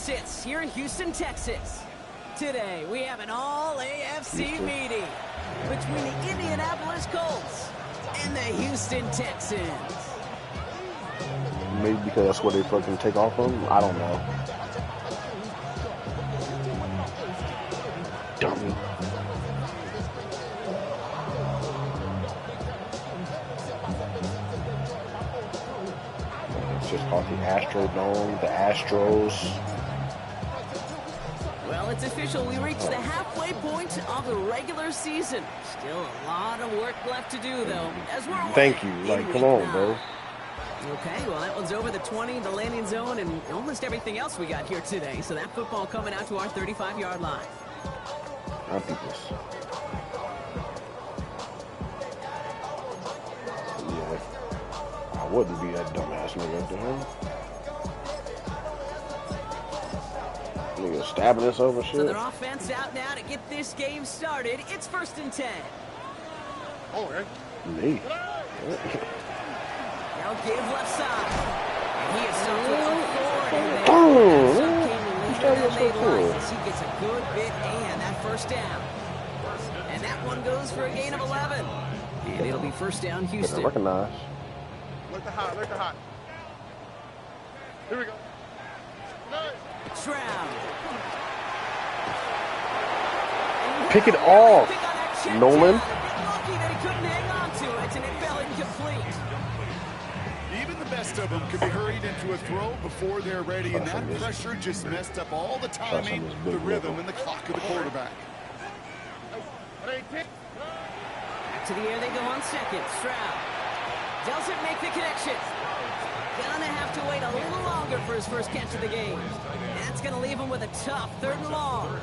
sits here in Houston, Texas. Today, we have an all-AFC meeting between the Indianapolis Colts and the Houston Texans. Maybe because that's where they fucking take off from. I don't know. Dummy. It's just called the Astrodome, the Astros. Well, it's official. We reached the halfway point of the regular season. Still a lot of work left to do, though. As we're Thank you. Like, come on, bro. Okay, well, that one's over the 20, the landing zone, and almost everything else we got here today. So that football coming out to our 35-yard line. I think this. Yeah. I wouldn't be that dumbass nigga up to him. Nigga stabbing us over shit. So their offense out now to get this game started. It's 1st and 10. Oh, right. Me. Now give left side. And he is stuck with authority. He gets a good bit and that first down. And that one goes for a gain of 11. And it'll be first down, Houston. Recognize. Look the hot, look the hot. Here we go. Shroud. Pick it off, Nolan. Lucky that he couldn't hang on to it, and it fell incomplete. Even the best of them could be hurried into a throw before they're ready, and that pressure just messed up all the timing, the rhythm, and the clock of the quarterback. Back to the air they go on second. Stroud doesn't make the connection. Gonna have to wait a little longer for his first catch of the game. That's gonna leave him with a tough 3rd and long.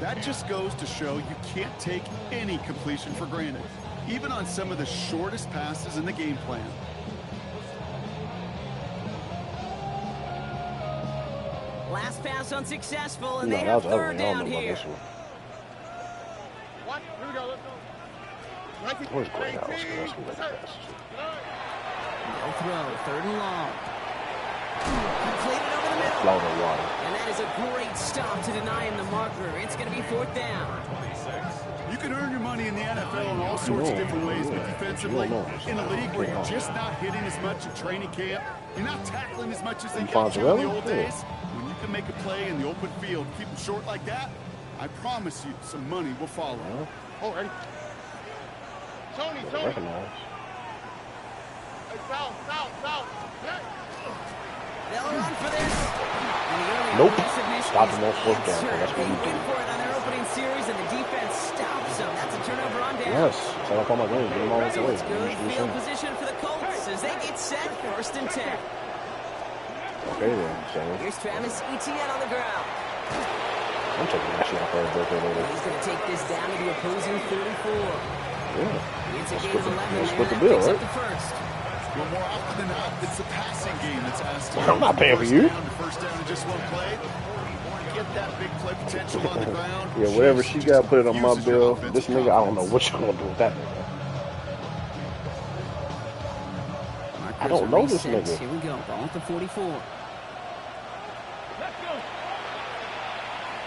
That just goes to show you can't take any completion for granted, even on some of the shortest passes in the game plan. Last pass unsuccessful, and they have 3rd down here. What? Here we go, let's go. Where's Greyhouse? That's what that is. No throw, 3rd and long. Completed over the middle. Florida water. And that is a great stop to deny him the marker. It's going to be 4th down. You can earn your money in the NFL in all sorts of different ways, but defensively, in a league where you're just not hitting as much in training camp, you're not tackling as much as they got you in the old days, when you can make a play in the open field, keep them short like that, I promise you some money will follow. Oh, ready? Tony. Recognize. Hey, south. Hey. They'll run for this. Nope. Stop them on 4th down. That's what you do. For it on their opening series, and the defense stops them. That's a turnover on down. Yes. That's all I call my game. Get them all the way. It's good field position for the Colts as they get set. 1st and 10. Okay then. So Here's Travis Etienne on the ground. I'm taking that shit off our birthday later. He's going to take this down to the opposing 34. Yeah. It's a gain of 11. Split the bill, right? Well, more often than not, it's the passing game that's asked. I'm not paying for you. First down to just one play. You want to get that big play potential on the ground. Yeah, whatever she got, put it on my bill. This nigga, I don't know what y'all gonna do with that. I don't know this nigga. Here we go. Ball at the 44. Let's go.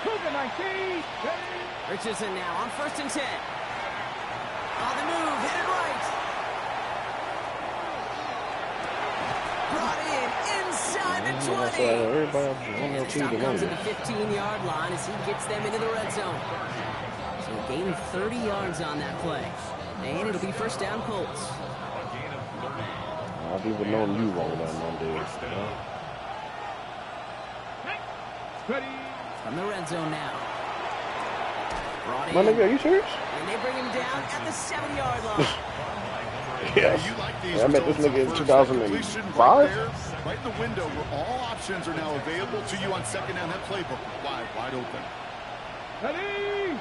Cougar 19. Richardson now on 1st and 10. On the move, headed right. Brought in inside the 20. Stop comes at the 15-yard line as he gets them into the red zone. So a gain of 30 yards on that play. And it'll be 1st down Colts. I've even known you longer than I did. From the red zone now. My nigga, are you serious? And they bring him down at the 7-yard line. Yes. I met this nigga in 2005. Right in the window where all options are now available to you on 2nd down. That playbook wide open. Ready.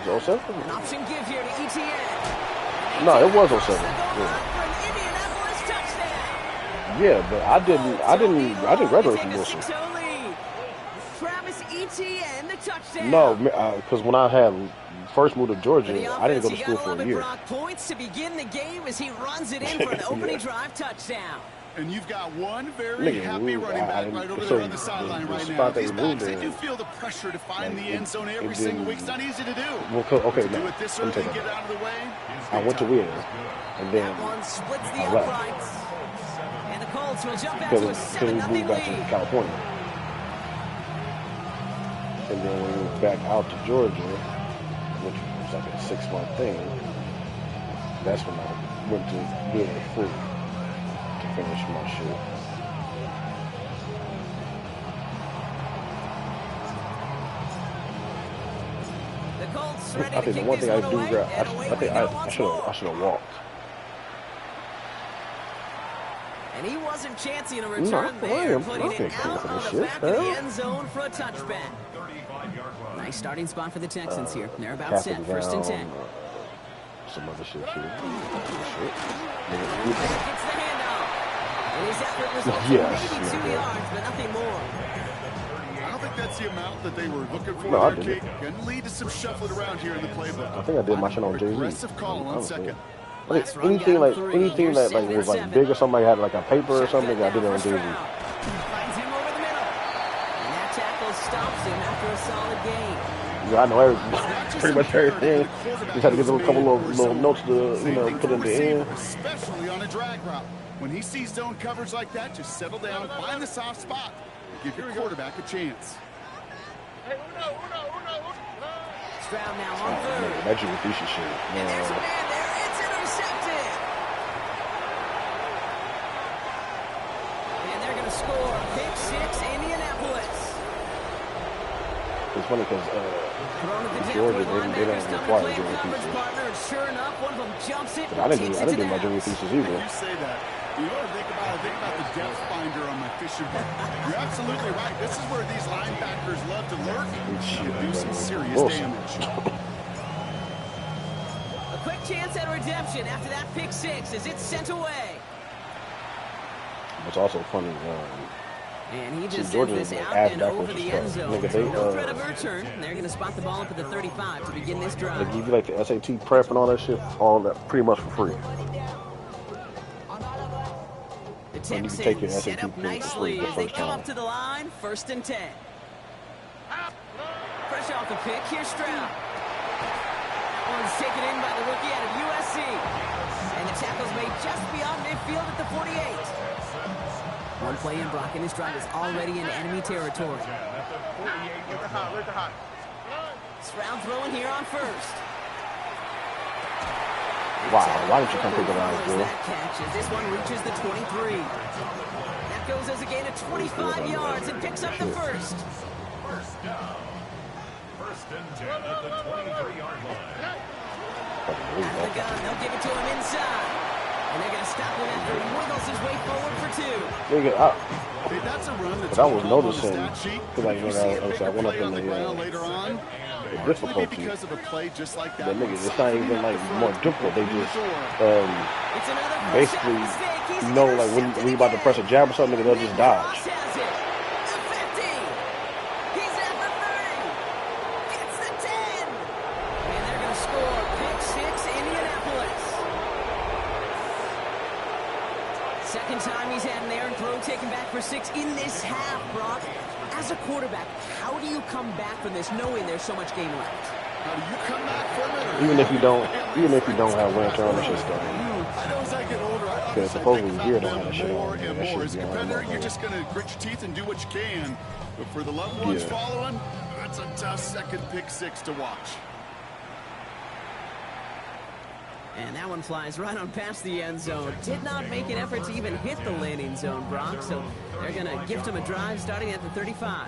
Was it 07? An option give here to Etienne. No, it was 07. Yeah, but I didn't graduate from Wilson. Travis Etienne, the touchdown. No, because when I had first moved to Georgia, I didn't go to school for a year. Points to begin the game as he runs it in for an opening drive touchdown. And you've got one very happy running back right over there on the sideline right now. These backs, they do feel the pressure to find the end zone every single week. It's not easy to do. Well, okay, do it this early and get out of the way. I went to win, and then That one splits the I left. uprights. And the Colts will jump out Because to a we 7-0 moved back to lead. California. And then we moved back out to Georgia, which was like a 6-month thing. That's when I went to being free to finish my shit. The Colts I ready to think the kick one this thing I one do away, grab, and away we go I once should more. have walked. And he wasn't chancy in a No, return there, I'm putting okay it for out this on the shit, back of the man. end zone for a touchback. Nice starting spot for the Texans here. They're about Passing set, first and 10. Some other shit too. Gets the handoff. And his effort was also Yes. maybe 2 yards, but nothing more. I don't think that's the amount that they were looking for. No, I there, didn't. Kate. Can lead to some shuffling around here in the playbook. I think I did my shit on Jay-Z. Aggressive call on second. Like anything that like was like big or something, had like a paper or something, I did it on Jay-Z. Finds him over the middle. And that tackle stops him after a solid gain. Yeah, I know pretty much everything. Just had to give them a couple of little notes to put in the end. Especially on a drag route. When he sees zone coverage like that, just settle down, find the soft spot, and give your quarterback a chance. Stroud now on third. That Jimmy Fisher shit. And there's a man there. It's intercepted. And they're going to score. Pick 6, Indianapolis. It's funny because Thrown at the depth Georgia where didn't linebackers come to require play Jimmy coverage Fisher. partner. And sure enough, one of them jumps it. But I didn't takes it do to my the Jimmy house. Fisher either. You say that. You know what I think about? I think about the depth finder on my fishing boat. You're absolutely right. This is where these linebackers love to lurk and do some serious damage. A quick chance at redemption after that pick 6 as it's sent away. It's also funny. And he just Georgia sends this is out ass and backwards over the as end fuck. zone. Nigga, So they, no threat of a return. They're going to spot the ball up at the 35 to begin this drive. They give you like the SAT prep and all that shit, all that pretty much for free. The And you can take your Texans set SAT up quiz for nicely free as the they first come time. up to the line, 1st and 10. Fresh off the pick, here's Stroud. That one's taken in by the rookie out of USC. And the tackle's made just beyond midfield at the 48. One play in, Brock, and this drive is already in enemy territory. Stroud throwing here on 1st. Wow, why didn't you come pick it out, bro? That catches. This one reaches the 23. That goes as a gain of 25 yards and picks up the 1st. First down. 1st and 10 at the 23-yard line. Out of the gun, they'll give it to him inside. And they're going to stop him after he wiggles his way forward for 2. Nigga, That's a run that's but I was on the noticing, stat sheet. because like, You see a bigger I went up play in on the ground the later on. Maybe difficulty. because of a play just like that. But nigga, it's not even like more difficult. They just It's another basically, mistake. He's you know, like when you about to press a jab or something, nigga, they'll just dodge. Ross has it. The 50. He's at the 30. Gets the 10. And they're going to score. Pick 6, Indianapolis. Second time he's had an errant throw taken back for 6 in this half, Brock. As a quarterback, how do you come back from this knowing there's so much game left? How do you come back from it? Even if you don't have winter on the shit stuff. I know as I get older, I Because supposedly Gear don't have that shit more on. and That more. shit As a be on competitor, that you're just going to grit your teeth and do what you can. But for the loved ones Yeah. following, it's a tough second pick 6 to watch. And that one flies right on past the end zone. Did not make an effort to even hit the landing zone, Brock. So they're going to gift him a drive starting at the 35.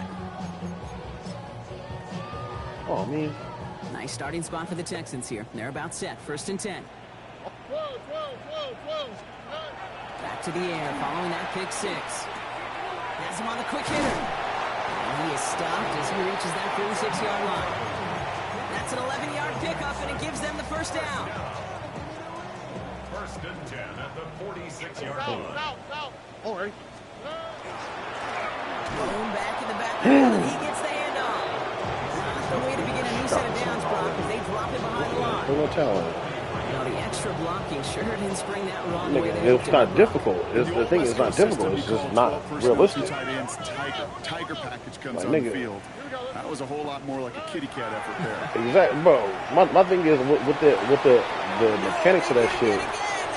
Oh, man. Nice starting spot for the Texans here. They're about set. 1st and 10. Back to the air following that pick 6. Has him on the quick hitter. And he is stopped as he reaches that 46-yard line. That's an 11-yard pickup, and it gives them the 1st down. 1st and 10 at the 46-yard line. All right. Thrown back in the backfield, and he gets the handoff. Not the way to begin a new set of downs, Brock, as they drop it behind the line. There's no talent. Now the extra blocking sure didn't spring that wrong way. It's not difficult. The thing is not difficult. It's just not realistic. Tiger package comes on the field. That was a whole lot more like a kitty cat effort there. Exactly, bro. My thing is with the mechanics of that shit.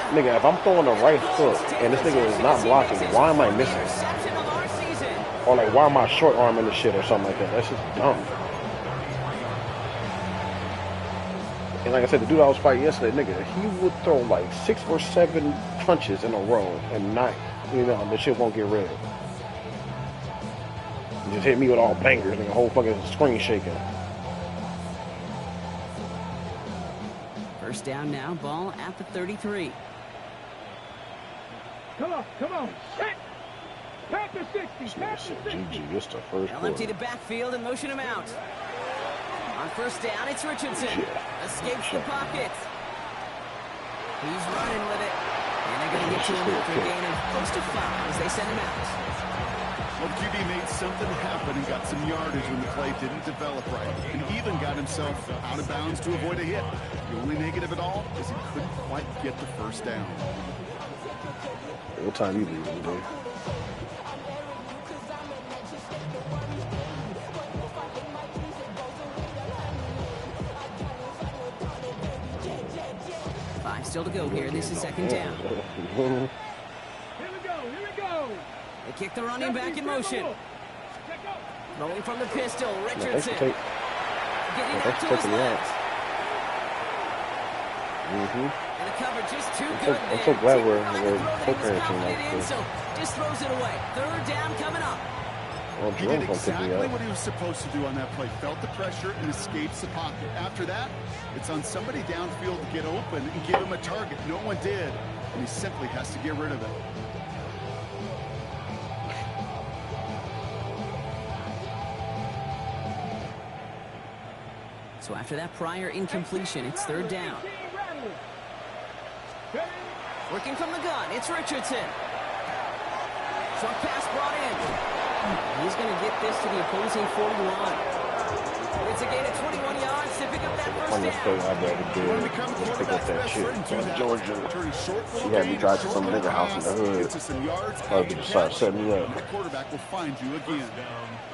Nigga, if I'm throwing the right hook and this nigga is not blocking, why am I missing? Or like, why am I short arming the shit or something like that? That's just dumb. And like I said, the dude I was fighting yesterday, nigga, he would throw like 6 or 7 punches in a row and not, the shit won't get red. He just hit me with all bangers and the whole fucking screen shaking. First down now, ball at the 33. Come on. Set. Pack the 60. Pack the 60. GG, just the first They'll empty the backfield and motion him out. On first down, it's Richardson. Escapes the pocket. He's running with it. And they're going to get to him after a gain of close to 5 as they send him out. Well, QB made something happen and got some yardage when the play didn't develop right. And even got himself out of bounds to avoid a hit. The only negative at all is he couldn't quite get the first down. What time you leaving, dude? Still to go here. This is second down. Here we go. They kick the running back in motion. Rolling from the pistol, Richardson. Getting out to his left. And the cover just too good. I'm so glad we're co-parenting like this. So just throws it away. Third down coming up. Well, he did exactly what he was supposed to do on that play. Felt the pressure and escapes the pocket. After that, it's on somebody downfield to get open and give him a target. No one did, and he simply has to get rid of it. So after that prior incompletion, it's third down. Working from the gun, it's Richardson. Short pass brought in. He's going to get this to the opposing 41. It's a gain of 21 yards to pick up that first down. Let's pick up that shit. From Georgia. She had me drive to some nigga house in the hood. Probably decided to set me up. The quarterback will find you again.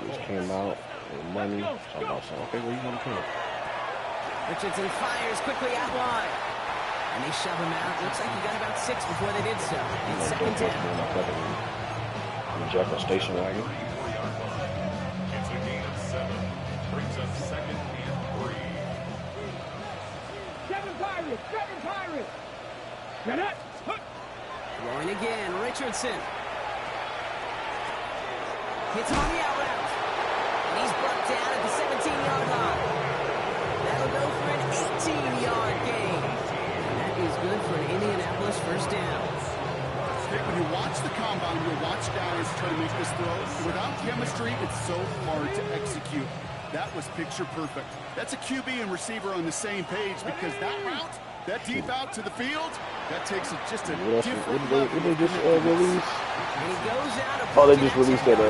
Just came out with money. Talking about something. Okay, where you want to come? Richardson fires quickly out wide. And they shove him out. Looks like he got about 6 before they did so. It's second down. Jack a station wagon. It's a gain of 7. Brings up second and 3. 7 Pirates. Get it. Throwing again, Richardson. Hits him on the out route. And he's brought down at the 17-yard line. That'll go for an 18-yard gain. And that is good for an Indianapolis first down. When you watch the combine, you'll watch guys try to make this throw. Without chemistry, it's so hard to execute. That was picture perfect. That's a QB and receiver on the same page because that route, that deep out to the field, that takes it just a different level. What they just release? And he goes out of they just released that, I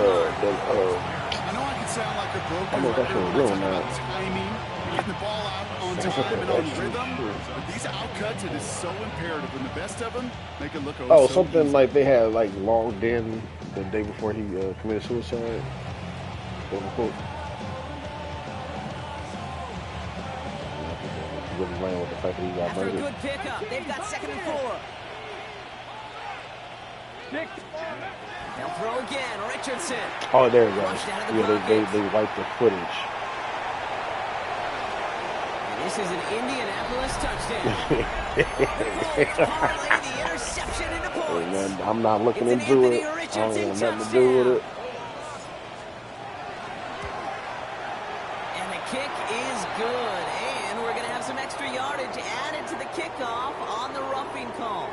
know I can sound like a broken record about timing, getting the ball out on time and on rhythm, but these outcuts, it is so imperative. And the best of them, they can look over. Something like they had like logged in the day before he committed suicide. Quote unquote. Really playing with the fact that he got After murdered. a good pickup, they've got 2nd and 4. They'll throw again, Richardson. Oh, there we go. Yeah, they wiped the footage. And this is an Indianapolis touchdown. Parlay the interception into points. Man, I'm not looking into it. I don't have nothing to do with it. And the kick is good. And we're going to have some extra yardage added to the kickoff on the roughing call.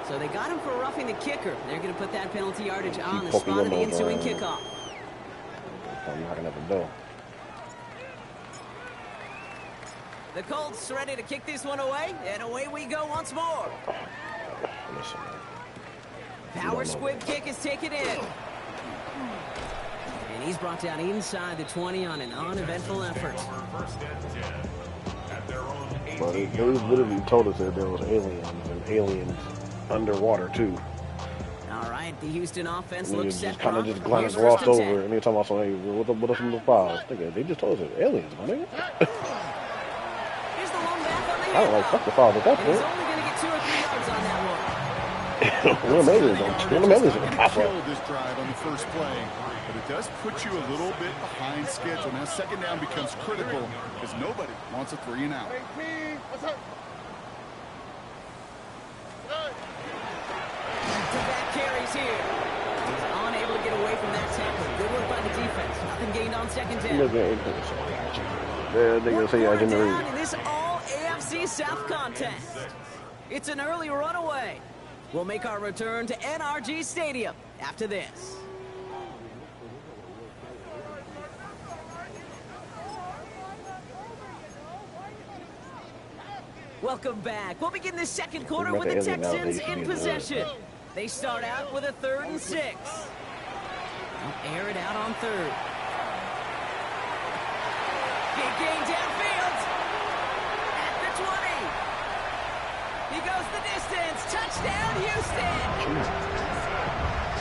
So they got him for roughing the kicker. They're going to put that penalty yardage on the spot of the ensuing kickoff. I'm knocking at the door. The Colts ready to kick this one away, and away we go once more. Listen, Power squib kick is taken in. And he's brought down inside the 20 on an uneventful effort. First and 10. But they literally told us that there was aliens and aliens underwater too. All right, the Houston offense looks set. Just kind of just glossed over, and they talking about something. Hey, what else in the files? They just told us it was aliens, my nigga. Here's the one back on the I don't like fuck the files at that point. He's only going to get 2 or 3 yards on that one. One of them aliens gonna pop up this drive on the first play, but it does put you a little bit behind schedule. Now second down becomes critical because nobody wants a 3 and out. Back carries here. He's unable to get away from that tackle. Good work by the defense. Nothing gained on second down. They're gonna say I didn't read. In this all AFC South contest, it's an early runaway. We'll make our return to NRG Stadium after this. Welcome back. We'll begin the second quarter with the Texans in possession. They start out with a 3rd and 6. They'll air it out on 3rd. Big gain downfield. At the 20. He goes the distance. Touchdown, Houston.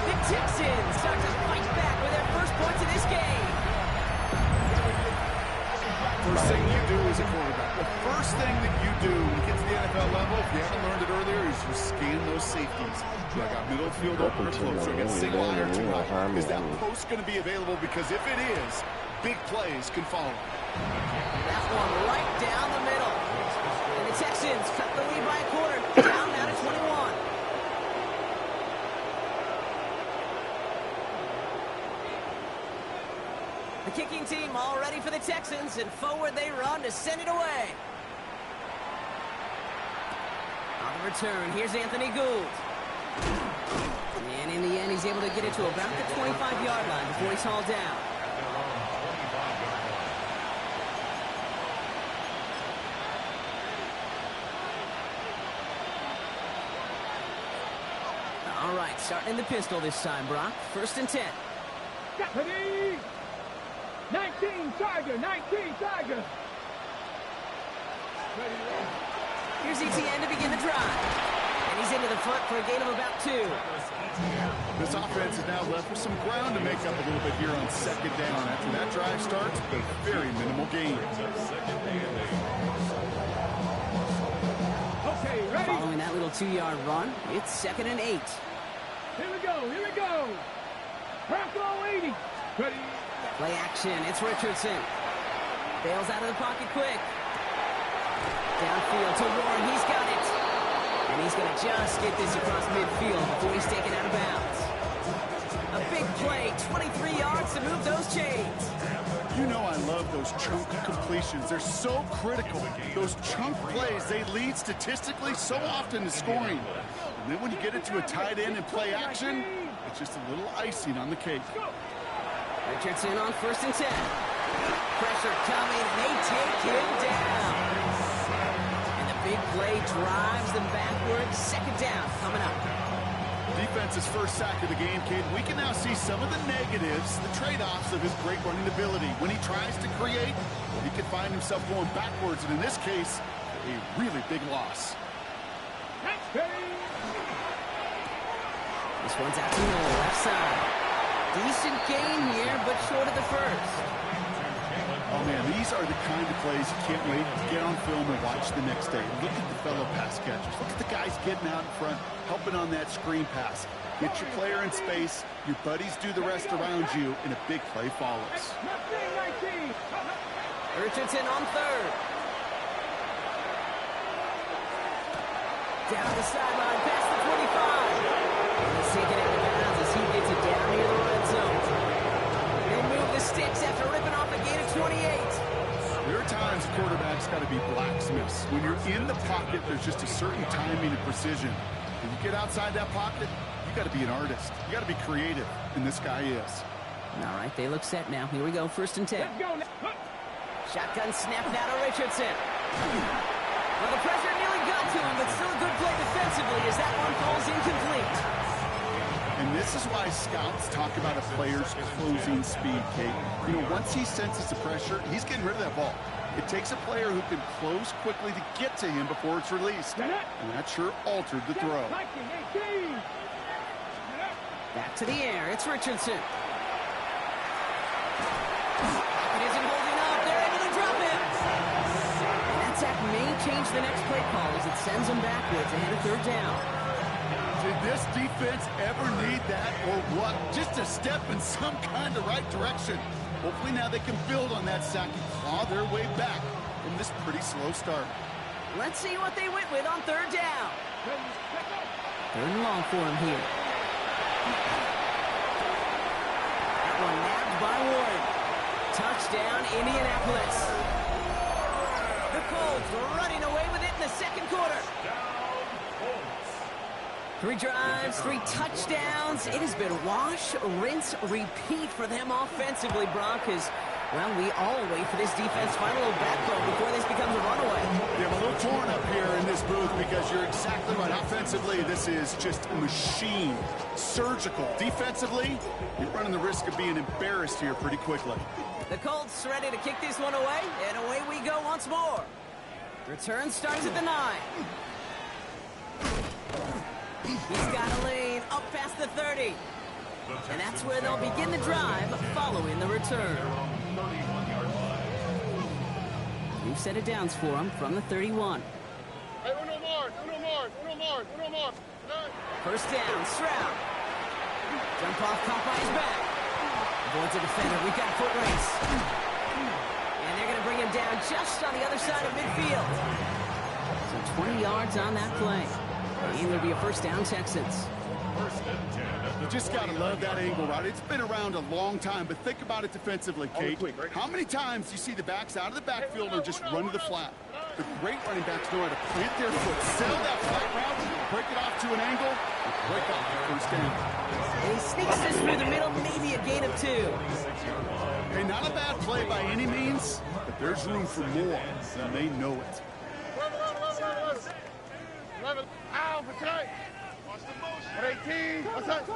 The Texans start to fight back with their first points in this game. First thing you do as a quarterback, the first thing that you do when you get to the NFL level, if you haven't learned it earlier, is you scan those safeties. So I got middle field open or close. So I got single eye or 2 eye. Is that post going to be available? Because if it is, big plays can follow. That one right down the middle. And the Texans cut the lead by a quarter. Down now to 21. The kicking team all ready for the Texans, and forward they run to send it away. On the return, here's Anthony Gould. And in the end, he's able to get it to about the 25-yard line before he's hauled down. All right, starting in the pistol this time, Brock. 1st and 10. Ready? 19 Tiger, 19 Tiger. Here's ETN to begin the drive. And he's into the front for a gain of about 2. This offense is now left with some ground to make up a little bit here on second down. After that drive starts, a very minimal gain. Okay, ready? Following that little 2-yard run, it's 2nd and 8. Here we go, here we go. Bronco 80. Ready? Play action, it's Richardson. Bails out of the pocket quick. Downfield to Warren, he's got it. And he's going to just get this across midfield before he's taken out of bounds. A big play, 23 yards to move those chains. You know I love those chunk completions. They're so critical. Those chunk plays, they lead statistically so often to scoring. And then when you get it to a tight end and play action, it's just a little icing on the cake. Richardson on 1st and 10. Pressure coming, and they take him down. And the big play drives them backwards. 2nd down coming up. Defense's first sack of the game, kid. We can now see some of the negatives, the trade-offs of his great running ability. When he tries to create, he can find himself going backwards, and in this case, a really big loss. This one's out to the left side. Decent gain here, but short of the first. Oh, man, these are the kind of plays you can't wait to get on film and watch the next day. Look at the fellow pass catchers. Look at the guys getting out in front, helping on that screen pass. Get your player in space, your buddies do the rest around you, and a big play follows. Richardson on 3rd. Down the sideline, past the 25. And he's taken out of bounds as he gets it down near the red zone. He'll move the sticks after ripping off a gain of 28. There are times quarterbacks got to be blacksmiths. When you're in the pocket, there's just a certain timing and precision. When you get outside that pocket, you got to be an artist. You got to be creative, and this guy is. All right, they look set now. Here we go, 1st and 10. Let's go now. Shotgun snap now to Richardson. Well, the pressure nearly got to him, but still a good play defensively as that one falls incomplete. And this is why scouts talk about a player's closing speed, Kate. You know, once he senses the pressure, he's getting rid of that ball. It takes a player who can close quickly to get to him before it's released. And that sure altered the throw. Back to the air. It's Richardson. It isn't holding up. They're able to drop it. And that sack may change the next play call as it sends them backwards ahead of third down. Did this defense ever need that or what? Just a step in some kind of right direction. Hopefully now they can build on that sack and claw their way back from this pretty slow start. Let's see what they went with on third down. Third and long for him here. That one nabbed by Ward. Touchdown, Indianapolis. The Colts running away with it in the second quarter. 3 drives, 3 touchdowns. It has been wash, rinse, repeat for them offensively, Brock, because, well, we all wait for this defense to find a little backbone before this becomes a runaway. Yeah, I'm a little torn up here in this booth because you're exactly right. Offensively, this is just a machine. Surgical. Defensively, you're running the risk of being embarrassed here pretty quickly. The Colts ready to kick this one away, and away we go once more. Return starts at the 9. He's got a lane up past the 30. And that's where they'll begin the drive following the return. New set of downs for him from the 31. Hey, uno more. First down, Stroud. Jump off, caught by his back. Avoids a defender. We've got a foot race. And they're going to bring him down just on the other side of midfield. So 20 yards on that play. And it'll be a first down, Texans. You just got to love that angle, right? It's been around a long time, but think about it defensively, Kate. How many times do you see the backs out of the backfield or just run to the flat? The great running backs know how to plant their foot, sell that flat route, break it off to an angle, and break off the first down. And he sneaks this through the middle, maybe a gain of 2. Hey, not a bad play by any means, but there's room for more, and they know it. Ow, for tight. Watch the motion. 18. What's that? To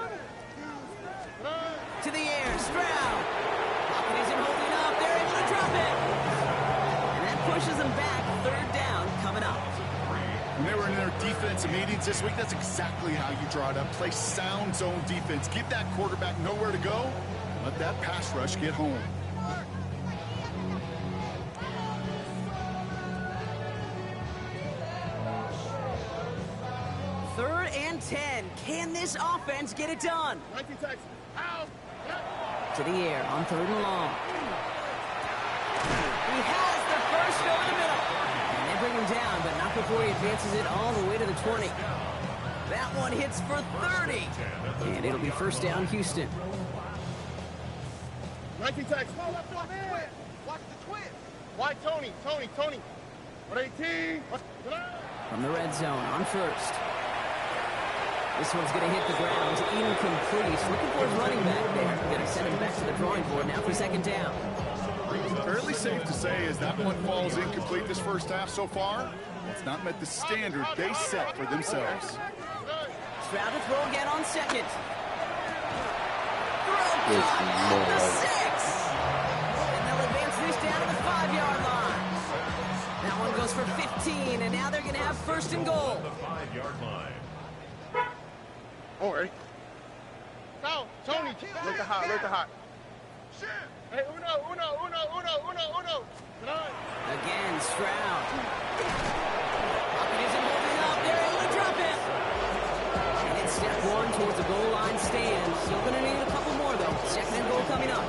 the air, Stroud. Pocket isn't holding up. They're able to drop it. And that pushes them back. Third down coming up. When they were in their defensive meetings this week, that's exactly how you draw it up. Play sound zone defense. Give that quarterback nowhere to go. Let that pass rush get home. Third and 10. Can this offense get it done? 19 Texans. Ow. To the air on third and long. He has the first over the middle. And they bring him down, but not before he advances it all the way to the 20. That one hits for 30. And it'll be first down, Houston. 19 Texans. Watch the twin. Why Tony? 18. From the red zone on first. This one's going to hit the ground. Incomplete. Looking for his running back there. Going to send him back to the drawing board now for second down. Fairly safe to say as that one falls incomplete this first half so far. It's not met the standard they set for themselves. Stroud to throw again on second. Throw Yes, caught no. at the 6. And they'll advance this down to the 5-yard line. That one goes for 15, and now they're going to have first and goal. The 5-yard line. All right. Now, Tony, look the hot. Hey, uno. Again, Stroud. Pocket isn't holding up. They're able to drop it. And it's step 1 towards the goal line stand. Still going to need a couple more, though. Second and goal coming up.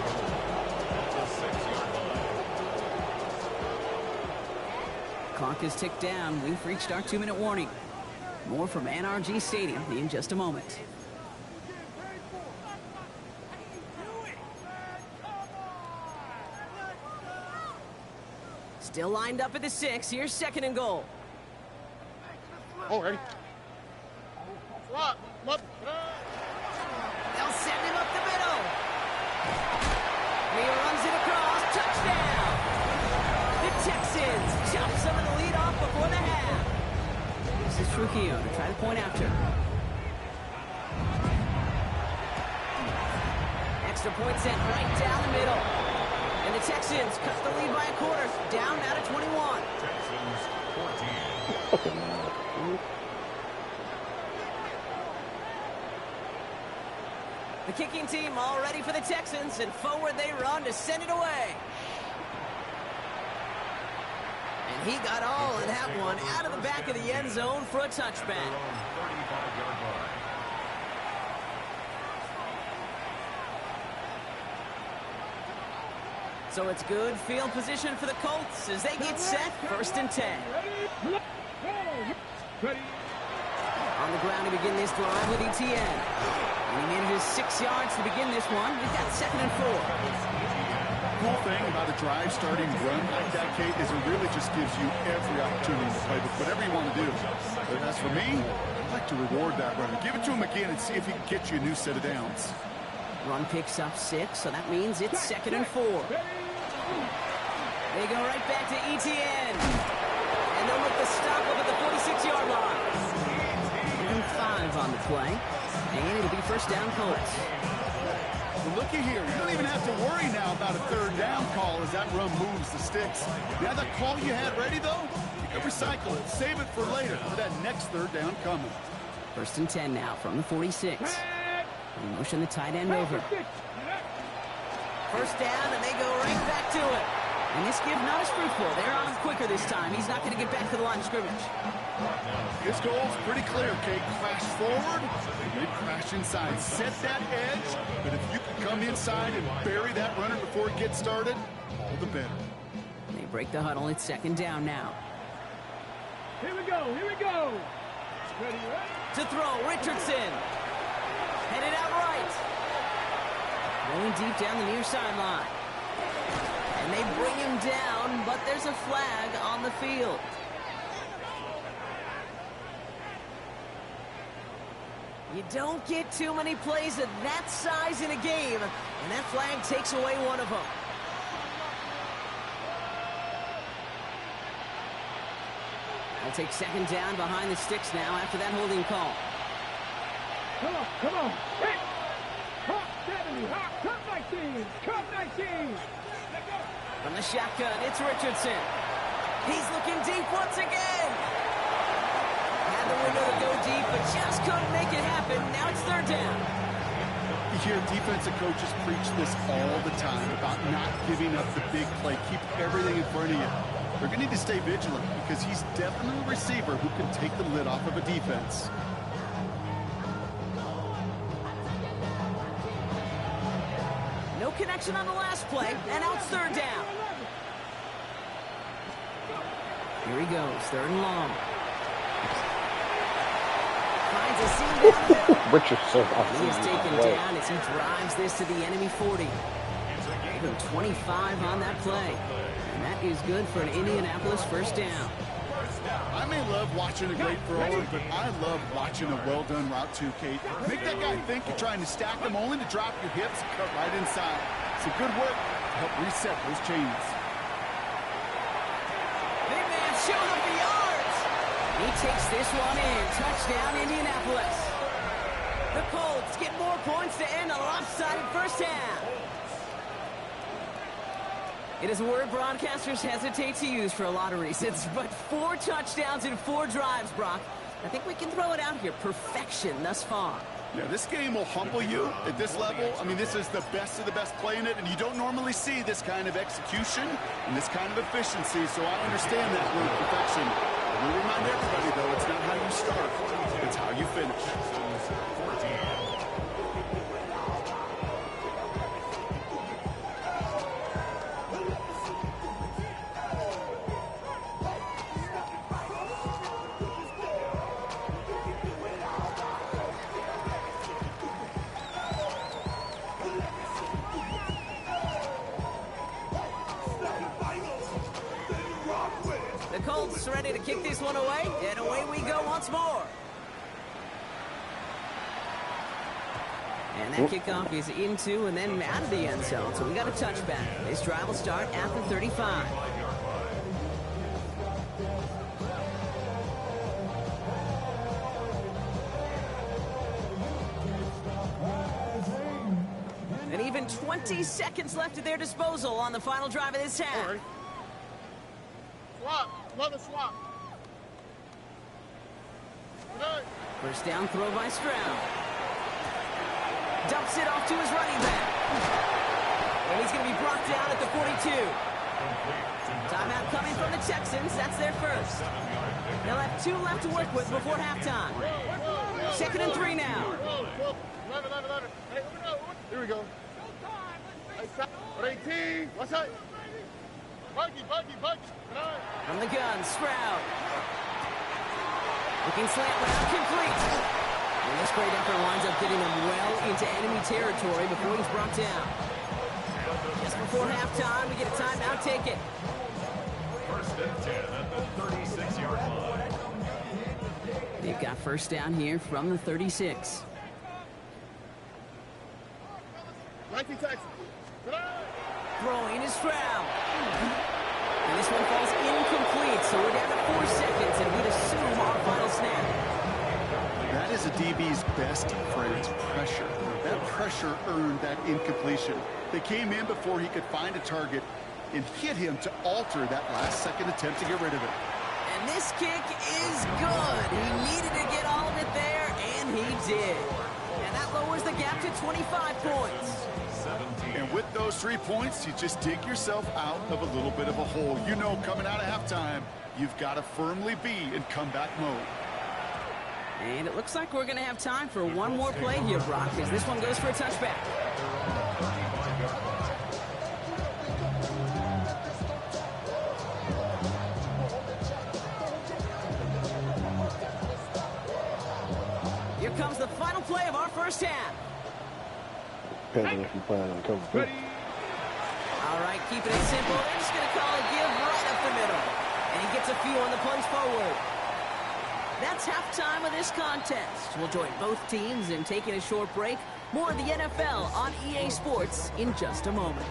Clock is ticked down. We've reached our 2-minute warning. More from NRG Stadium in just a moment. Still lined up at the 6. Here's second and goal. All right. They'll send him up the middle. He runs it across. Touchdown. The Texans chop some of the lead off before the half. This is Trujillo to try to point after. Extra point sent right down the middle. And the Texans cut the lead by a quarter, down out of 21. Texans 14. The kicking team all ready for the Texans, and forward they run to send it away. And he got all of that one out of the back of the end zone for a touchback. 35-yard line. So it's good field position for the Colts as they get set, 1st and 10. On the ground to begin this drive with ETN. And he manages 6 yards to begin this one. We've got 2nd and 4. Cool thing about a drive starting run like that, Kate, is it really just gives you every opportunity to play with whatever you want to do. But as for me, I'd like to reward that runner. Give it to him again and see if he can get you a new set of downs. Run picks up 6, so that means it's 2nd and 4. They go right back to ETN. And they'll look to stop up at the 46-yard line. 5 on the play. And it'll be 1st down Colts. Well, looky here. You don't even have to worry now about a 3rd down call as that run moves the sticks. Now that call you had ready, though, you can recycle it. Save it for later for that next 3rd down coming. 1st and 10 now from the 46. They motion the tight end over. 1st down, and they go right back to it. And this give not as fruitful. They're on him quicker this time. He's not going to get back to the line of scrimmage. This goal's pretty clear, Kate. Crash forward, then crash inside. Set that edge, but if you can come inside and bury that runner before it gets started, all the better. They break the huddle. It's 2nd down now. Here we go. Here we go. Ready, ready. To throw, Richardson. Headed out right. Going deep down the near sideline. And they bring him down, but there's a flag on the field. You don't get too many plays of that size in a game, and that flag takes away one of them. They'll take 2nd down behind the sticks now after that holding call. Come on, come on. Hey. Hop 70, hop, cut 19, cut 19. From the shotgun, it's Richardson. He's looking deep once again. Had the window to go deep, but just couldn't make it happen. Now it's 3rd down. You hear defensive coaches preach this all the time about not giving up the big play. Keep everything in front of you. They're going to need to stay vigilant because he's definitely a receiver who can take the lid off of a defense. No connection on the last play, and now it's 3rd down. Here he goes, 3rd and long. Finds a seam down the middle. Richardson. He is taken down as he drives this to the enemy 40. Even 25 on that play. And that is good for an Indianapolis 1st down. I may love watching a great thrower, but I love watching a well-done route too, Kate. Make that guy think you're trying to stack them only to drop your hips and cut right inside. Some good work to help reset those chains. Big man showing up the yards. He takes this one in. Touchdown, Indianapolis. The Colts get more points to end a lopsided 1st half. It is a word broadcasters hesitate to use for a lot of reasons, but 4 touchdowns in 4 drives, Brock. I think we can throw it out here. Perfection thus far. Yeah, this game will humble you at this level. I mean, this is the best of the best playing it, and you don't normally see this kind of execution and this kind of efficiency, so I understand that word perfection. But we remind everybody, though, it's not how you start, it's how you finish. 14. Colts ready to kick this one away, and away we go once more. And that kickoff is into and then out of the end zone, so we got a touchback. This drive will start at the 35. And even 20 seconds left at their disposal on the final drive of this half. Right. Swap. Another swap. Right. First down throw by Stroud. Dumps it off to his running back. And he's going to be brought down at the 42. Timeout coming from the Texans. That's their first. They'll have 2 left to work with before halftime. 2nd and 3 now. 11. Hey, here we go. Hey, 18. What's that? Buggy. From the gun, Stroud. Looking slant route, complete. And this great effort winds up getting him well into enemy territory before he's brought down. Just before halftime, we get a timeout. Take it. First and 10 at the 36-yard line. They've got first down here from the 36. 19 Texans. Throwing is Stroud. And this one falls incomplete, so we're down to 4 seconds, and we'd assume our final snap. That is a DB's best friend, pressure. That pressure earned that incompletion. They came in before he could find a target and hit him to alter that last-second attempt to get rid of it. And this kick is good. He needed to get all of it there, and he did. And that lowers the gap to 25 points. And with those 3 points, you just dig yourself out of a little bit of a hole. You know, coming out of halftime, you've got to firmly be in comeback mode. And it looks like we're going to have time for one more play here, Brock, as this one goes for a touchback. Here comes the final play of our first half. Depends on if you plan on cover 3. All right, keeping it simple. They're just going to call a give right up the middle. And he gets a few on the punch forward. That's halftime of this contest. We'll join both teams in taking a short break. More of the NFL on EA Sports in just a moment.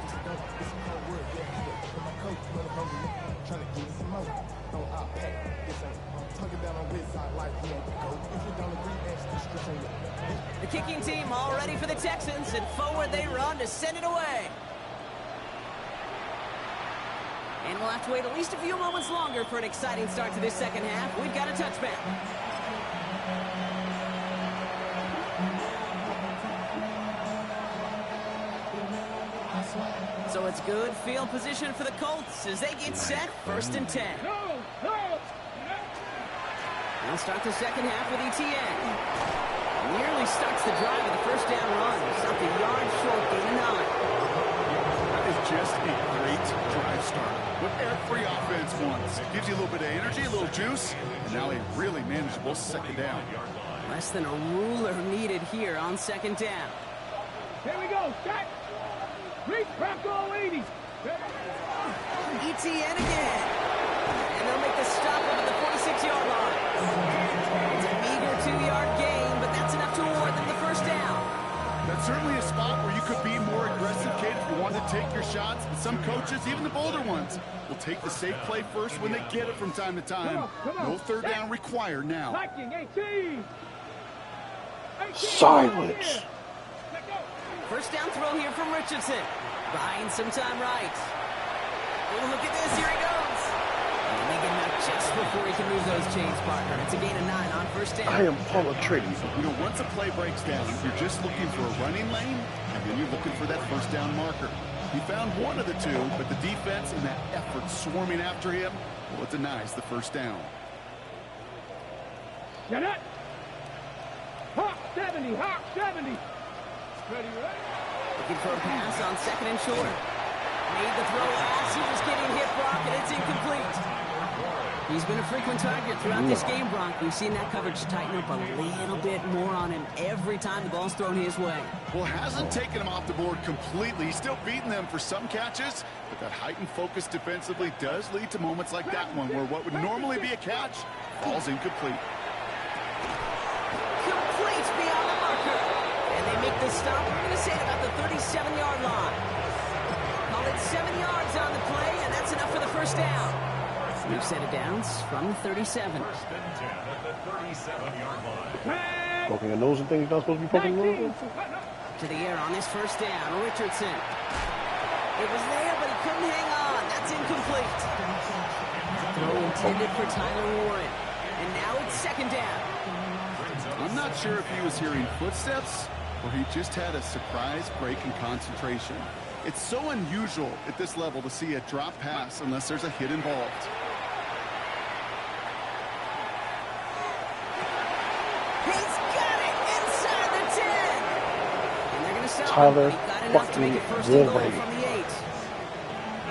The kicking team all ready for the Texans, and forward they run to send it away. And we'll have to wait at least a few moments longer for an exciting start to this second half. We've got a touchback. So it's good field position for the Colts as they get set, 1st and 10. They'll start the second half with ETN. Nearly starts the drive with the first down run. Stopped a yard short, gain of 9. That is just a great drive start. What every offense wants. Gives you a little bit of energy, a little juice, and now a really manageable second down. Less than a ruler needed here on second down. Here we go, Jack. Reach back all 80s. ETN again. And they'll make the stop up at the 46-yard line. It's a meager 2-yard gain, but that's enough to award them the first down. That's certainly a spot where you could be more aggressive, Kate, if you want to take your shots. But some coaches, even the bolder ones, will take the safe play first when they get it from time to time. Come on. No third down required now. Blocking 18. Silence. First down throw here from Richardson. Buying some time right. Oh, look at this. Here he goes. And they get him out just before he can move those chains, partner. It's a gain of 9 on first down. I am full of tricks. You know, once a play breaks down, you're just looking for a running lane, and then you're looking for that first down marker. He found one of the two, but the defense and that effort swarming after him, well, it denies the first down. Get it. Hawk 70. Hawk 70. Ready? Looking for a pass on second and short. Made the throw as he was getting hit, Brock, and it's incomplete. He's been a frequent target throughout this game, Brock. We've seen that coverage tighten up a little bit more on him every time the ball's thrown his way. Well, hasn't taken him off the board completely. He's still beating them for some catches, but that heightened focus defensively does lead to moments like that one where what would normally be a catch falls incomplete. Complete beyond the marker. And they make the stop. We're going to say about the 37-yard line. Call it 7 yards on the play, and that's enough for the first down. We've set it down from the 37. First and 10 at the 37-yard line. Poking your nose and things you're not supposed to be poking your nose. to the air on this first down. Richardson. It was there, but he couldn't hang on. That's incomplete. Throw intended for Tyler Warren. And now it's second down. I'm not sure if he was hearing footsteps or he just had a surprise break in concentration. It's so unusual at this level to see a drop pass unless there's a hit involved. He's got it inside the 10. And they're going to stop Tyler him. He got enough to make it first and goal from the 8.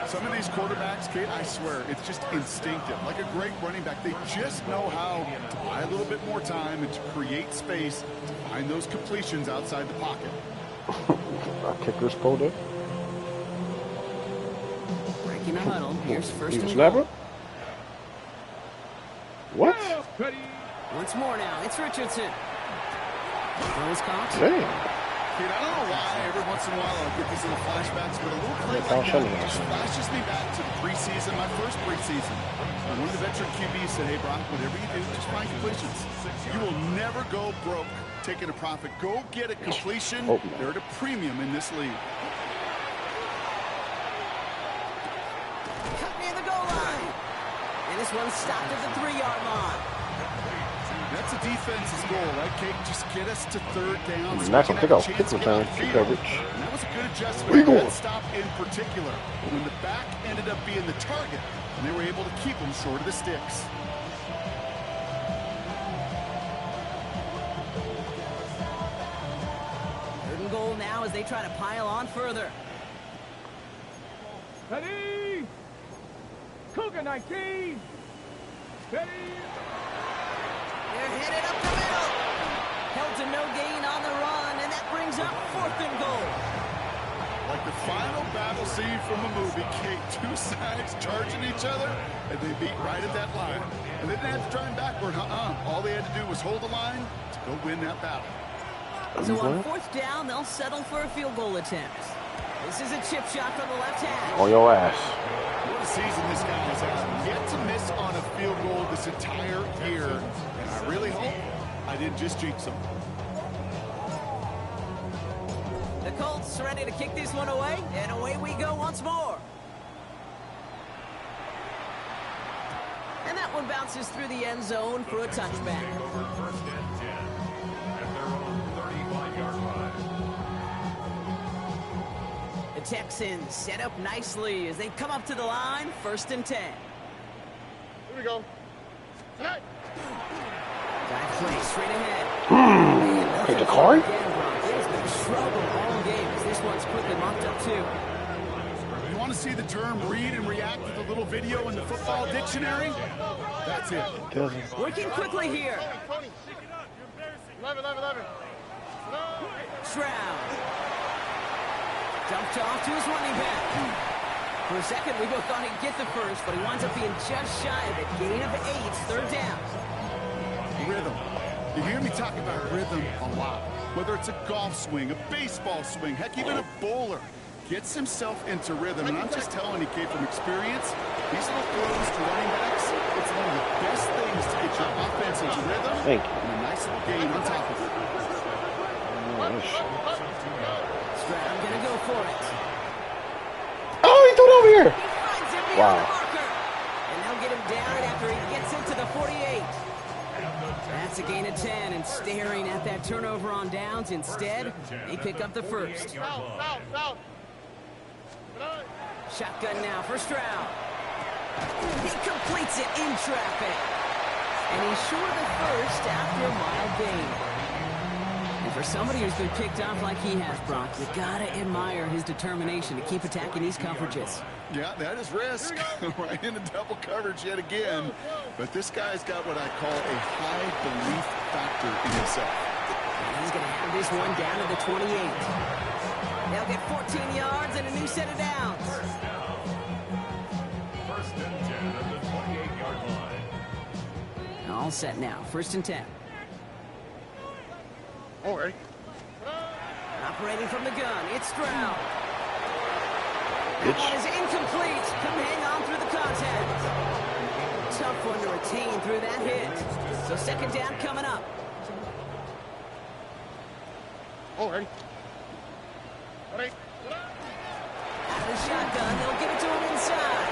Some of these quarterbacks, Kate, I swear, it's just instinctive. Like a great running back, they just know how to buy a little bit more time and to create space to find those completions outside the pocket. Our kicker's pulled it. Breaking the huddle. Here's first and snapper? goal. What? Once more now. It's Richardson. Throws caught. Damn. Kate, I don't know why every once in a while I get these little flashbacks, but a little play like that just flashes me back to the preseason, my first preseason. And one of the veteran QBs said, hey, Brock, whatever you do, just find completions. You will never go broke taking a profit. Go get a completion. They're at a premium in this league. Cut near the goal line. And this one stopped at the 3-yard line. That's a defense's goal, right, Kate? Just get us to third down. Nice one. Pick return. Kick coverage. And that was a good adjustment on that stop in particular. When the back ended up being the target, and they were able to keep him short of the sticks. Third and goal now as they try to pile on further. Ready? Cougar 19. Ready? They're headed up the middle. Held to no gain on the run, and that brings up fourth and goal. Like the final battle scene from a movie, Kate, two sides charging each other, and they beat right at that line. And they didn't have to drive backward, All they had to do was hold the line to go win that battle. So on fourth down, they'll settle for a field goal attempt. This is a chip shot from the left hand. On your ass. What a season this guy has had. Yet to miss on a field goal this entire year. And I really hope I didn't just jinx him. The Colts ready to kick this one away, and away we go once more. And that one bounces through the end zone for a touchback. First and 10 at their own 35-yard line. The Texans set up nicely as they come up to the line, first and 10. Here we go. Tonight. Back play straight ahead. Hey, the card? It has been a struggle all game as this one's quickly mopped up too. You want to see the term read and react with a little video in the football dictionary? That's it. Working quickly here. Tony. 11. Stroud. Jumped off to his running back. For a second, we both thought he'd get the first, but he winds up being just shy of it. Gain of 8, third down. Rhythm. You hear me talk about rhythm a lot. Whether it's a golf swing, a baseball swing, heck, even a bowler gets himself into rhythm. And I'm just telling you, Kate, from experience, these little throws to running backs, it's one of the best things to get your offense into rhythm. Thank you. And a nice little gain on top of it. Stroud gonna go for it. Oh, he threw it over here. He finds him beyond Wow. the marker. And they'll get him down after he gets into the 48. That's a gain of 10, and staring at that turnover on downs instead, they pick up the first. South. Shotgun now for Stroud. He completes it in traffic. And he's short of the first after a mild gain. And for somebody who's been picked off like he has, Brock, you gotta admire his determination to keep attacking these coverages. Yeah, that is risk. Right into double coverage yet again. But this guy's got what I call a high belief factor in himself. And he's going to have this one down to the 28. They'll get 14 yards and a new set of downs. First and 10 at the 28-yard line. All set now. First and 10. All right. Operating from the gun, it's Stroud. That one is incomplete. Come hang on through the contact. Tough one to retain through that hit. So second down coming up. All right. Out of the shotgun, they'll give it to him inside.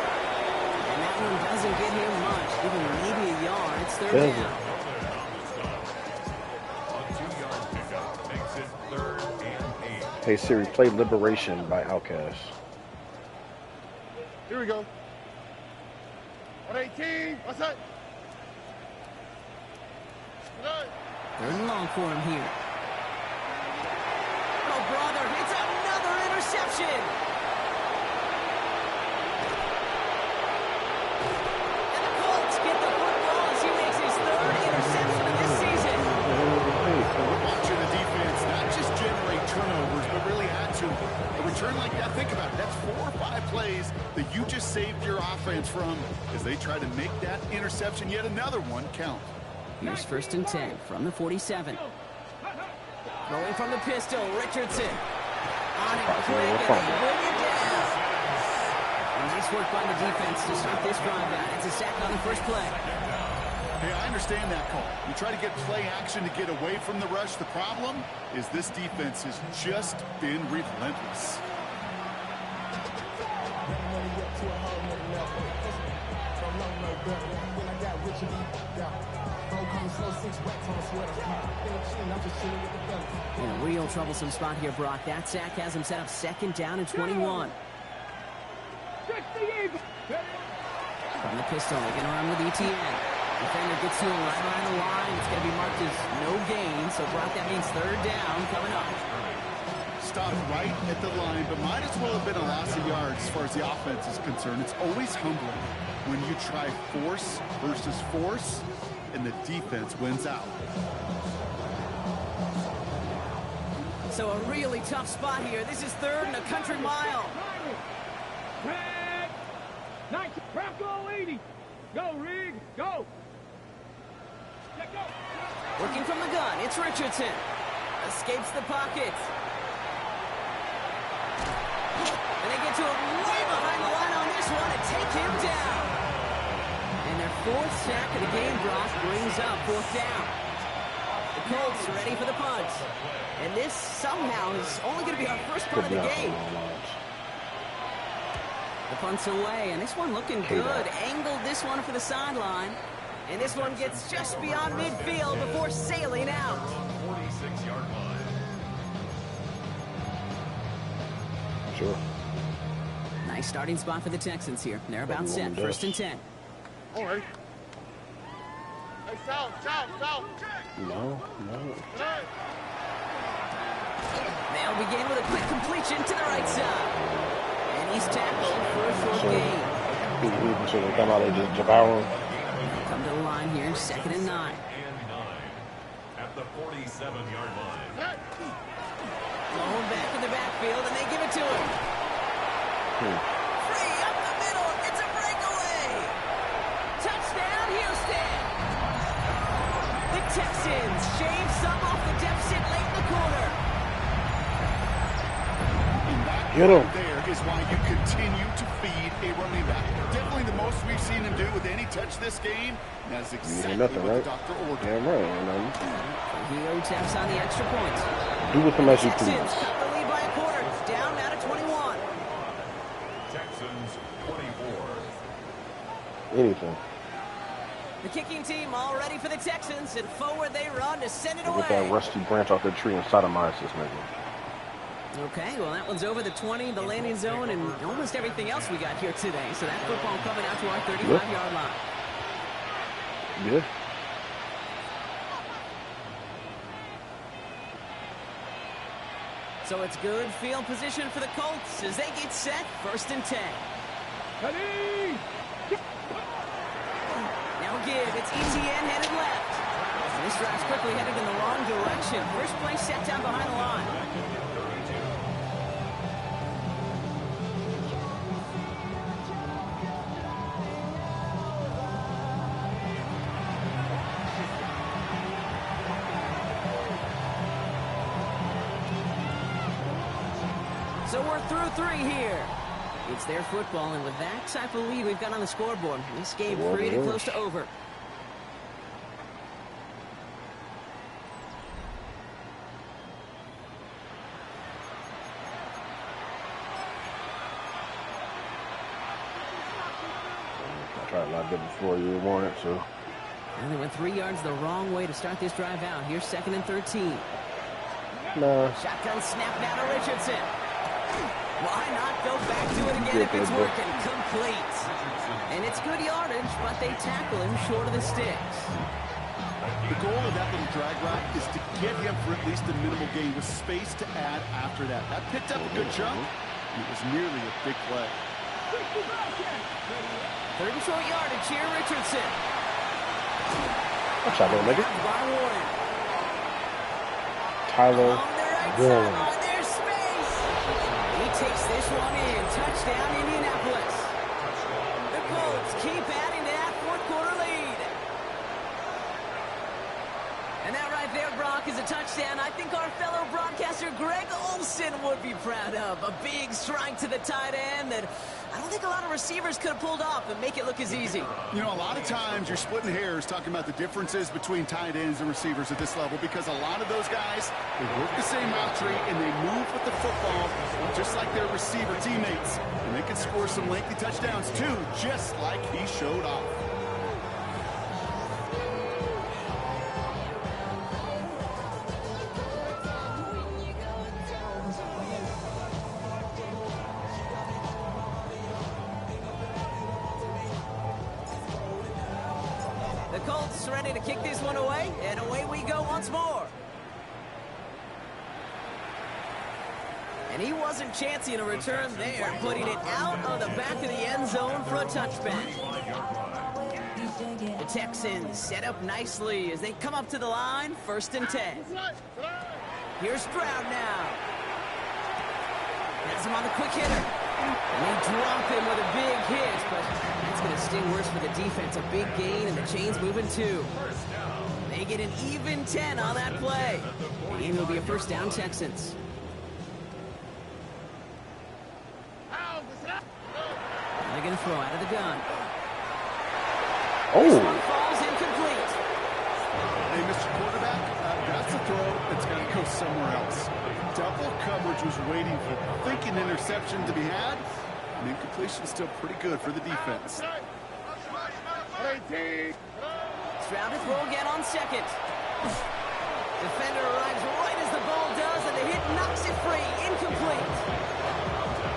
And that one doesn't get him much, even maybe a yard. It's third down. Hey Siri, play Liberation by Outkast. Here we go. 118. What's that? Third and long for him here. Oh, brother, it's another interception. And the Colts get the football as he makes his third interception of this season. Watching the defense not just generate turnovers, but really add to a return like that. Think about it. That's 4 or 5 plays that you just saved your offense from as they try to make that interception, yet another one, count. Here's 1st and 10 from the 47. Throwing from the pistol, Richardson. On it quick, and they bring it down. And nice work by the defense to start this drive out. It's a sack on the first play. Hey, I understand that call. You try to get play action to get away from the rush. The problem is this defense has just been relentless. In a real troublesome spot here, Brock. That sack has him set up 2nd down and 21. From the pistol, they get around with ETN. Defender gets to him right around the line. It's going to be marked as no gain. So, Brock, that means 3rd down coming up. Stopped right at the line, but might as well have been a loss of yards as far as the offense is concerned. It's always humbling when you try force versus force, and the defense wins out. So a really tough spot here. This is 3rd and a country mile. Tag. 19. Bronco 80. Go, Rig. Go. Let go. Working from the gun. It's Richardson. Escapes the pocket. And they get to him way behind the line on this one and take him down. And their 4th sack of the game, Brock, brings up 4th down. The Colts ready for the punt. And this somehow is only going to be our first punt of the game. The punt's away, and this one looking good. Angled this one for the sideline. And this one gets just beyond midfield before sailing out. 46-yard line. Sure. Nice starting spot for the Texans here. They're about set. 1st and 10. All right. Hey, south. No. They'll begin with a quick completion to the right side. And he's tackled for a short gain. So they come out and just devour him. Come to the line here, 2nd and 9. At the 47-yard line. Blown back in the backfield, and they give it to him. Free up the middle. It's a breakaway. Touchdown, Houston. The Texans shave some off the deficit late in the quarter. Get him. There is why you continue to feed a running back. Definitely the most we've seen him do with any touch this game. That's exactly nothing, what right? the doctor ordered. Damn right. He taps on the extra point. Do with them as you Texans please. cut the lead by a quarter. It's down now to 21. Texans 24. Anything. The kicking team all ready for the Texans, and forward they run to send it away. Get that rusty branch off the tree and sodomize this nigga. Okay, well, that one's over the 20, the landing zone, and almost everything else we got here today. So that football coming out to our 35-yard line. Yeah. So it's good field position for the Colts as they get set, 1st and 10. Ready. Now give, it's ETN headed left. And this drive's quickly headed in the wrong direction. First play set down behind the line. So we're through 3 here. It's their football, and with that type of lead we've got on the scoreboard, this game pretty close to over. Tried a lot different before you wanted, so. And they went 3 yards the wrong way to start this drive out. Here's 2nd and 13. Nah. Shotgun snap now to Richardson. Why not go back to it again if it's working? Complete. And it's good yardage, but they tackle him short of the sticks. The goal of that little drag route is to get him for at least a minimal gain with space to add after that. That picked up a good chunk. It was nearly a big play. 3rd and short yardage here, Richardson. Watch out, little nigga. By Warren. Tyler Warren. There's space. He takes this one in. Touchdown, Indianapolis. The Colts keep adding to that 4th quarter lead. And that right there, Brock, is a touchdown I think our fellow broadcaster Greg Olsen would be proud of. A big strike to the tight end that I don't think a lot of receivers could have pulled off and make it look as easy. You know, a lot of times you're splitting hairs talking about the differences between tight ends and receivers at this level because a lot of those guys, they work the same route tree and they move with the football just like their receiver teammates. And they can score some lengthy touchdowns too, just like he showed off. Colts ready to kick this one away, and away we go once more. And he wasn't chancing a return there, putting it out of the back of the end zone for a touchback. The Texans set up nicely as they come up to the line, 1st and 10. Here's Stroud now. Has him on the quick hitter. And they drop him with a big hit, but that's going to sting worse for the defense. A big gain, and the chain's moving too. They get an even 10 on that play. The game will be a 1st down, Texans. They're going to throw out of the gun. Oh. This one falls incomplete. Hey, Mr. Quarterback, that's a throw that's got to go somewhere else. Double coverage was waiting for thinking interception to be had. And incompletion still pretty good for the defense. Stroud to throw again on 2nd. Defender arrives right as the ball does, and the hit knocks it free. Incomplete.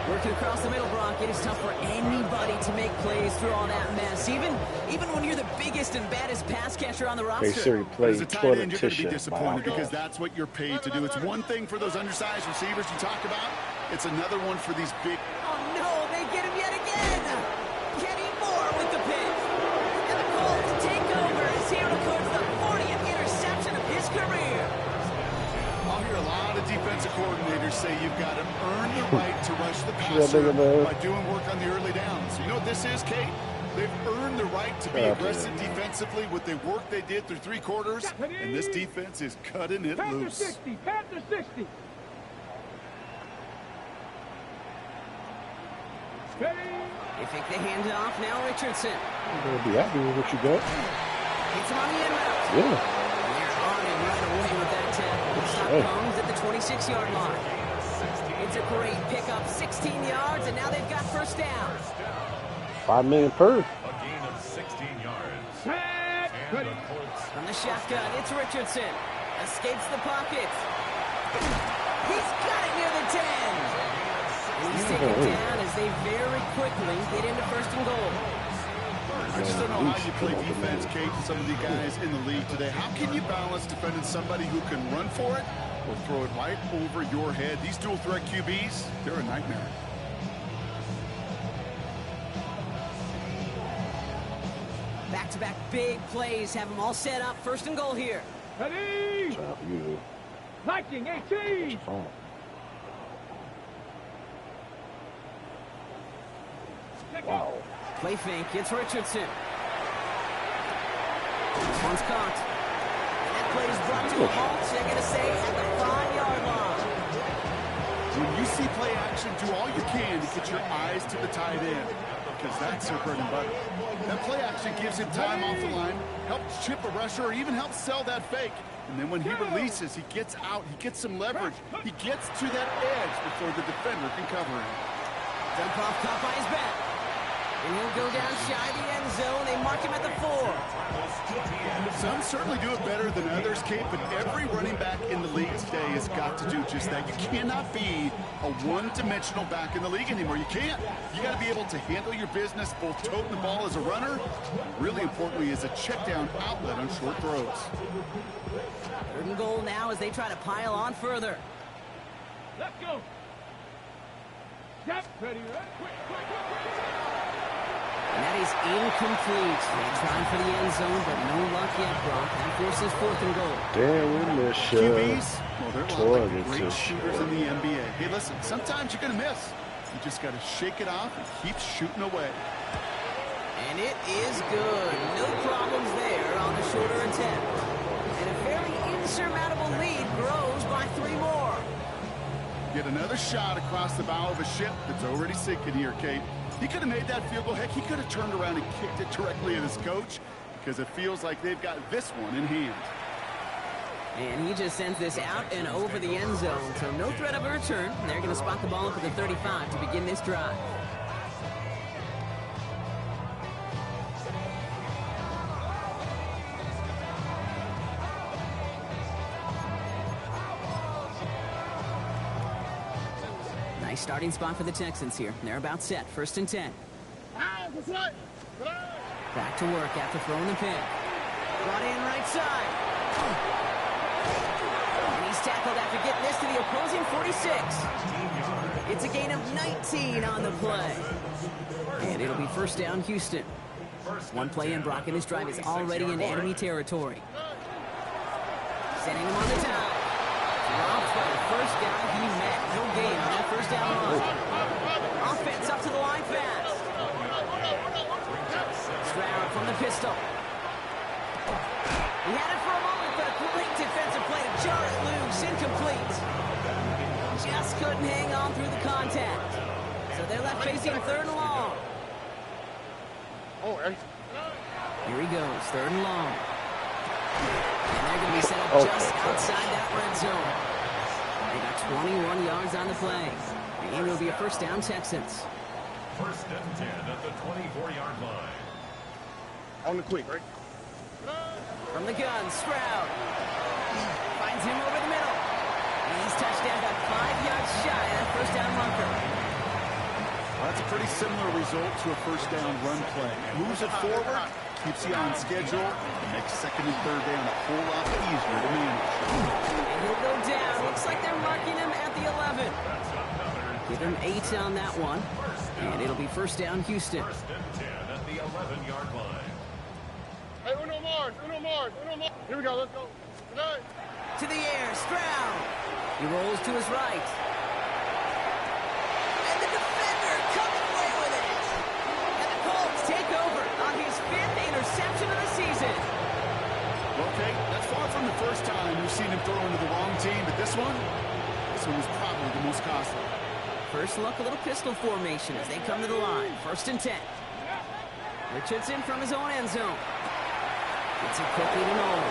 Working across the middle, Brock, it is tough for anybody to make plays through all that mess. Even when you're the biggest and baddest pass catcher on the roster. Hey, Siri, play As a tight end, you're going to be Politician disappointed by because that's what you're paid to do. It's one thing for those undersized receivers you talked about. It's another one for these big. Oh, no, they get him yet again. Kenny Moore with the pick. And the Colts take over as he records the 40th interception of his career. I'll hear a lot of defensive coordinators say you've got to earn the right to rush the passer by doing work on the early downs. You know what this is, Kate? They've earned the right to be aggressive defensively with the work they did through 3 quarters, and this defense is cutting it loose. 60, Panther 60. They take the handoff now, Richardson. You're going to be happy with what you got. Gets him on the end route. Yeah. They're on him right away with that tackle. The stop comes at the 26-yard line. It's a great pickup, 16 yards, and now they've got 1st down. $5 million per. A gain of 16 yards. And the Colts. From the shotgun, it's Richardson. Escapes the pocket. He's got it near the 10. And he's taken down as they very quickly get into 1st and goal. I just don't know how you play defense, Kate, and some of the guys in the league today. How can you balance defending somebody who can run for it or throw it right over your head? These dual threat QBs, they're a nightmare. Back-to-back big plays have them all set up. 1st and goal here. ready. Time for you to Liking 18. phone. Wow. Play fake. It's Richardson. This one's caught. And that play is brought to a halt. They're going to say at the 5-yard line. When you see play action, do all you can to get your eyes to the tight end because that's their bread and butter. That play action gives him time off the line, helps chip a rusher, or even helps sell that fake. And then when he releases, he gets out, he gets some leverage, he gets to that edge before the defender can cover him. Dump off caught by his back. And he'll go down shy of the end zone. They mark him at the 4. Some certainly do it better than others, Kate, but every running back in the league today has got to do just that. You cannot be a one-dimensional back in the league anymore. You can't. You got to be able to handle your business, both toting the ball as a runner, really importantly as a check-down outlet on short throws. 3rd and goal now as they try to pile on further. Let's go. Yep. Ready, quick. And that is incomplete. They're trying for the end zone, but no luck yet, Brock. That forces 4th and goal. Damn, we miss QBs, well, they're a lot like great shooters in the NBA. Hey, listen, sometimes you're going to miss. You just got to shake it off and keep shooting away. And it is good. No problems there on the shorter attempt. And a fairly insurmountable lead grows by 3 more. Get another shot across the bow of a ship that's already sinking here, Kate. He could have made that field goal. Heck, he could have turned around and kicked it directly at his coach because it feels like they've got this one in hand. And he just sends this out and over the end zone, so no threat of a return. They're going to spot the ball up at the 35 to begin this drive. Nice starting spot for the Texans here. They're about set. 1st and 10. Back to work after throwing the pick. Brought in right side. And he's tackled after getting this to the opposing 46. It's a gain of 19 on the play. And it'll be 1st down, Houston. One play in, Brock, and this drive is already in enemy territory. Sending him on the top. Dropped by the first guy he met. No gain on that 1st down run. Offense up to the line fast. Stroud from the pistol. He had it for a moment, but a great defensive play to jar it loose. Incomplete. Just couldn't hang on through the contact. So they're left facing 3rd and long. Here he goes, 3rd and long. And they're going to be set up just outside that red zone. They got 21 yards on the play. And it'll be a 1st down, Texans. 1st and 10 at the 24-yard line. On the quick, right? From the gun, Stroud. Finds him over the middle. And he's touchdown about 5 yards shy of that 1st down marker. Well, that's a pretty similar result to a 1st down run play. Moves it forward, keeps you on schedule, and makes 2nd and 3rd down a whole lot easier to manage. And he'll go down. Looks like they're marking him at the 11. Give him 8 on that one. And it'll be 1st down, Houston. 1st and 10 at the 11-yard line. Hey, uno more. Here we go, let's go. Tonight. To the air, Stroud. He rolls to his right. And the defender comes away with it. And the Colts take over on his 5th interception of the season. Okay, that's far from the first time we've seen him throw into the wrong team, but this one was probably the most costly. First look, a little pistol formation as they come to the line. 1st and 10. Richardson from his own end zone. Gets it quickly to Nolan.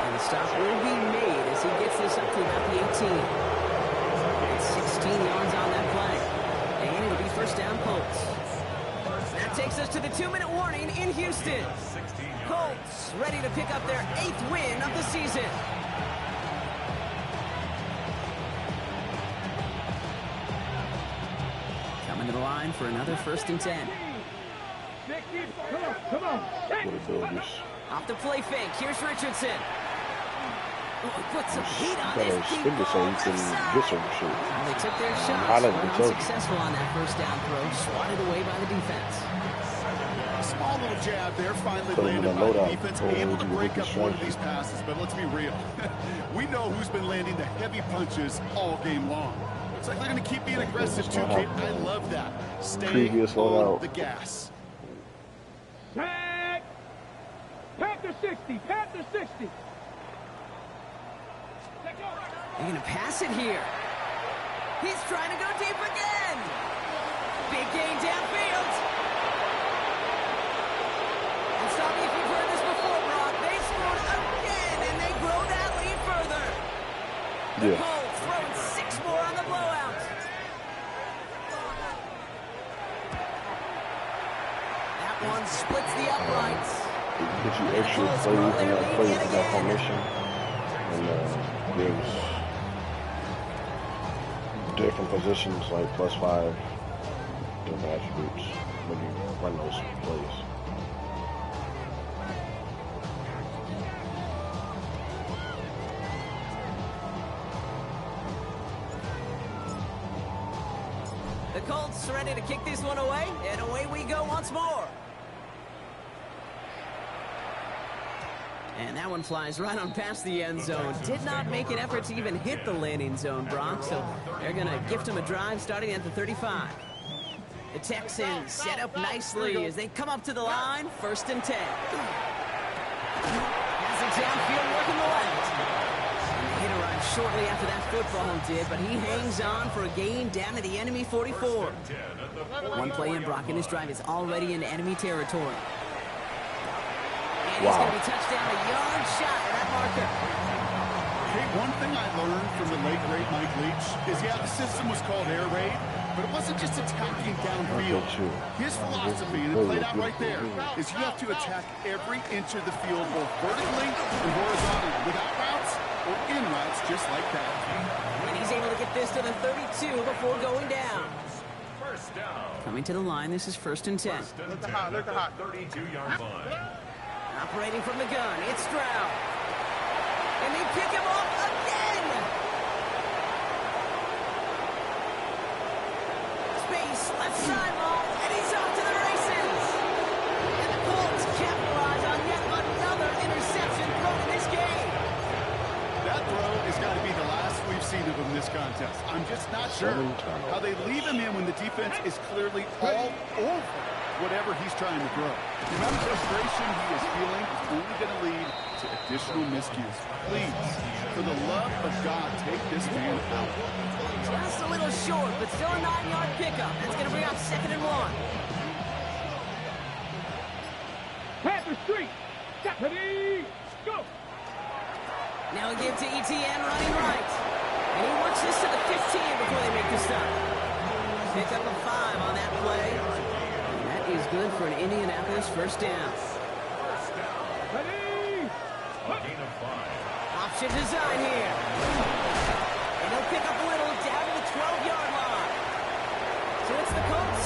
And the stop will be made as he gets this up to about the 18. And 16 yards on that play. And it'll be 1st down, Colts. That takes us to the 2-minute warning in Houston. Colts ready to pick up their 8th win of the season. Coming to the line for another 1st and 10. Come on. Off the play fake. Here's Richardson. Oh, put some heat on Gotta this deep spin this so ball you can left get side. some shit. They took their shots, I like but the joke. unsuccessful on that 1st down throw. Swatted away by the defense. A small little jab there, finally So landed when I by load the out, defense, or able would to you break get up one of distracted? these passes, but let's be real. We know who's been landing the heavy punches all game long. Looks like they're going to keep being aggressive too, Kate. I love that. Stay Previous on loadout. the gas. Tag. Panther 60. Panther 60. They're going to pass it here. He's trying to go deep again. Big gain downfield. And stop me if you've heard this before, Brock. They scored again, and they grow that lead further. The Yeah. Colts throwing 6 more on the blowout. that one splits the uprights. Get you extra plays in that formation. And gives different positions like +5, different attributes when you run those plays. The Colts ready to kick this one away, and away we go once more. And that one flies right on past the end zone. Did not make an effort to even hit the landing zone, Brock, so they're going to gift him a drive starting at the 35. The Texans set up nicely as they come up to the line, 1st and 10. Has a downfield working the left. And the hit arrived shortly after that football did, but he hangs on for a gain down to the enemy 44. One play in, Brock, and his drive is already in enemy territory. And he's going to be touched down a yard shy of that marker. Hey, one thing I learned from the late, great Mike Leach is, yeah, the system was called air raid, but it wasn't just attacking downfield. His philosophy, and it played out right there, is you have to attack every inch of the field, both vertically and horizontally, without routes or in routes just like that. And he's able to get this to the 32 before going down. First down. Coming to the line, this is 1st and 10. Look the hot, look the hot. 32-yard line. Operating from the gun, it's Stroud. And they pick him off again! Space, left sideline, and he's off to the races! And the Colts capitalize on yet another interception thrown in this game. That throw has got to be the last we've seen of him this contest. I'm just not sure how they leave him in when the defense is clearly all over whatever he's trying to throw. The amount of frustration he is feeling is only going to lead to additional miscues. Please, for the love of God, take this man out. Just a little short, but still a 9-yard pickup. That's going to bring up 2nd and 1. Panther Street. Deputy, go. Now a give to ETN running right. And he works this to the 15 before they make the stop. Pick up a 5 on that play. And that is good for an Indianapolis 1st down. Ready. Gain of 5. Option design here. And he'll pick up a little down to the 12-yard line. So it's the Colts